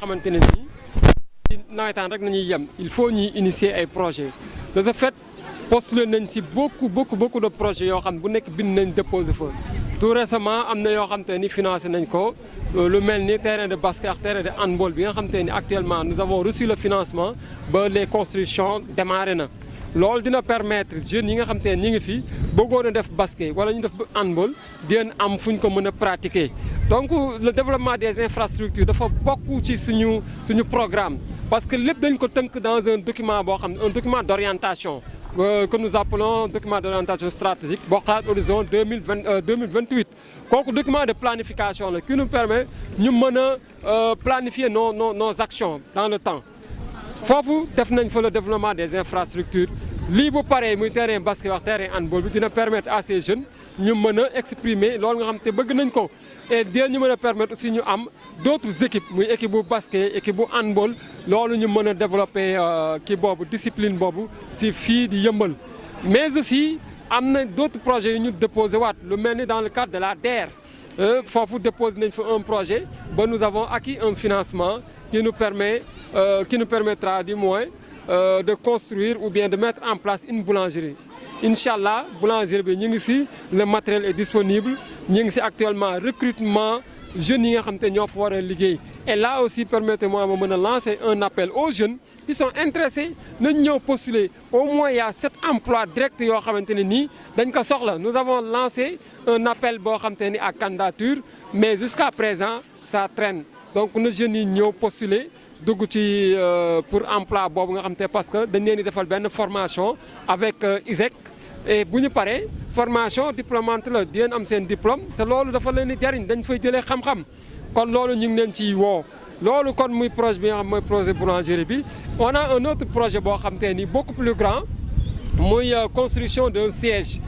xamante ne nii nawetaan rek nañuy yem il faut ñuy initier ay projets de ce fait postulé nañ ci beaucoup de projets yoo xam bu nekk bind nañ déposé fa. Tout récemment am na yoo xam te ni financé nañ ko lu mel ni terrain de basket ak terrain de handball bi nga xam te ni actuellement nous avons reçu le financement ba les constructions démarré na. loolu dina permettre jeunes yi nga xam te ne ñi ngi fi bëggoon a def basket wala ñu def handball di am fu ñu ko mën a pratiquer. Donc le développement des infrastructures dafa bokk ci suñu programme parce que lépp dañ ko tënk dans un document boo xam un document d'orientation que nous appelons document d'orientation stratégique Bokhaat Horizon 2028 kooku document de planification la qui nous permet ñu mën a planifier nos actions dans le temps. foofu def nañ fa le développement des infrastructures lii bu paree muy terrain basket wax terrain handball bi dina permettre à ces jeunes ñu mën a exprimer loolu nga xam te bëgg nañ ko et dina ñu mën a permettre aussi ñu am d'autres équipes muy équipe bu basket équipe bu handball loolu ñu mën a développer kii boobu discipline boobu si fii di Yeumbeul. Mais aussi am na d'autres projets yu ñu déposé waat lu mel ni dans le cadre de la DER foofu déposé nañ fa un projet ba nous avons acquis un financement qui nous permettra du moins de construire ou bien de mettre en place une boulangerie. Inch'Allah boulangerie bi ñu ngi ci le matériel est disponible ñu ngi ci actuellement recrutement jeunes yi nga xam te ñoo fa war a liggéey. Et là aussi permettez-moi ma mën a lancer un appel aux jeunes qui sont intéressés nañ ñëw postuler au moins il y a 7 emplois directs yoo xamante ne nii dañ ko soxla. Nous avons lancé un appel boo xamante ni à candidature mais jusqu'à présent ça traîne. Donc na jeunes yi ñëw postuler dugg ci pour emploi boobu nga xam te parce que dañ leen di defal benn formation avec ISEC et bu ñu paree formation diplômante la di leen am seen diplôme te loolu dafa leen di jariñ dañ fay jëlee xam-xam kon loolu ñu ngi leen ciy woo. loolu kon muy projet bi nga xam mooy projet boulangerie bi on a un autre projet boo xam te ni beaucoup plus grand muy construction d'un siège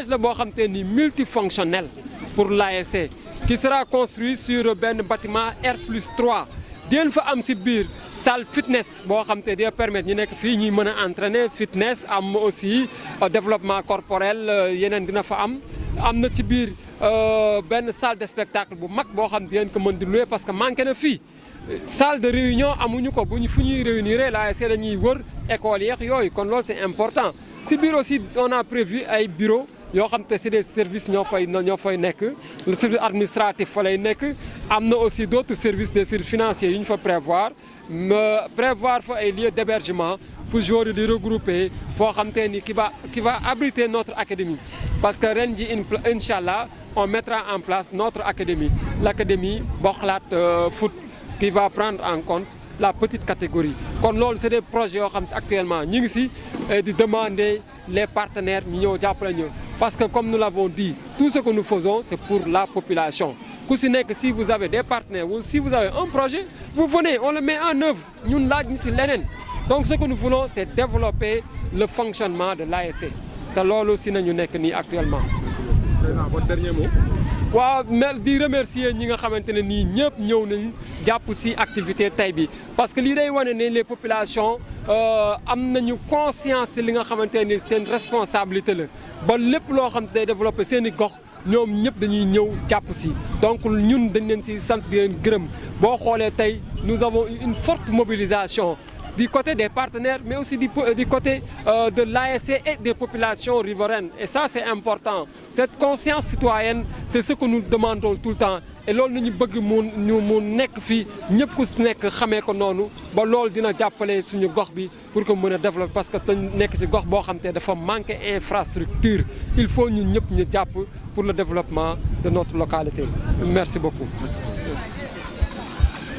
la boo xam te ni multifonctionnel pour l'ASC qui sera construit sur benn bâtiment R+3 dinañ fa am ci biir salle fitness boo xam te dina permettre ñu nekk fii ñuy mën a entraîner fitness am aussi développement corporel yeneen dina fa am na ci biir benn salle de spectacle bu mag boo xam dinañ ko mën di louer parce que manqué na fii salle de réunion amuñu ko bu ñu fu ñuy réunir la ASC dañuy wër école yeex yooyu kon loolu c'est important ci biir aussi on a prévu ay bureaux yoo xam te c'est des services ñoo fay nekk le service administratif fa lay nekk am na aussi d'autres services des services financiers yu ñu fa prévoir fa ay lieux d'hébergement pour joueurs di regrouper foo xam te ni qui va abriter notre académie parce que ren ji inchallah on mettra en place notre académie l'académie Bokhaat foot qui va prendre en compte la petite catégorie kon loolu c'est des projets yoo xam te actuellement ñu ngi ci di demander les partenaires ñu ñëw jàppale ñu parce que comme nous l'avons dit tout ce que nous faisons c'est pour la population ku ci nekk si vous avez des partenaires ou si vous avez un projet vous venez on le met en œuvre ñun laaj ñu ci leneen donc ce que nous voulons c'est développer le fonctionnement de l'ASC te loolu ci nañu nekk nii actuellement. Président, votre dernier mot. waaw di remercier ñi nga xamante ne nii ñëpp ñëw nañ jàpp ci activité tey bi parce que lii day wane ne les populations am nañu conscience ci li nga xamante ne seen responsabilité la ba lépp loo xam day développer seen i gox ñoom ñëpp dañuy ñëw jàpp ci donc ñun dañ leen ci sant di leen gërëm boo xoolee tey nous avons eu une forte mobilisation du côté des partenaires mais aussi du côté de l'ASC et des populations riveraines et ça c'est important cette conscience citoyenne c'est ce que nous demandons tout le temps et loolu nañu bëgg mu nekk fii ñëpp ku ci nekk xamee ko noonu ba loolu dina jàppale suñu gox bi pour que mën a développer parce que dañ nekk ci gox boo xam te dafa manquer infrastructure il faut ñun ñëpp ñu jàpp pour le développement de notre localité merci beaucoup.